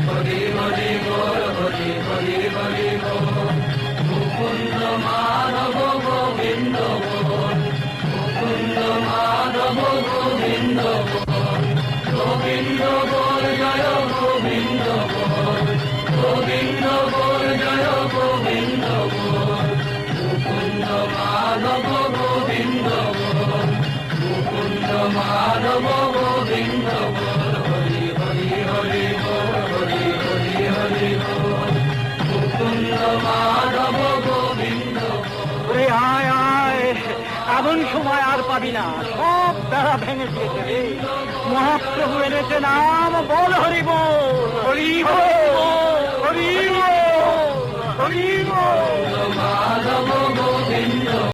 হরি হরি বল, হরি হরি হরি বল। মুকুন্দ মাধব গোবিন্দ বল, মুকুন্দ মাধব গোবিন্দ বল। গোবিন্দ বল জয় গোবিন্দ বল, গোবিন্দ বল জয় গোবিন্দ বল। মুকুন্দ মাধব গোবিন্দ বল, মুকুন্দ মাধব গোবিন্দ বল। হরি হরি হরি বল, হরি হরি হরি বল। মুকুন্দ মাধব গোবিন্দ বল। ওরে আয় আয়, এমন সময় আর পাবি না, সব বেড়া ভেঙে দিয়েছে রে। মহাপ্রভু এনেছে নাম, বল হরি বল, হরি বল, হরি বল, হরি বল। মাধব গোবিন্দ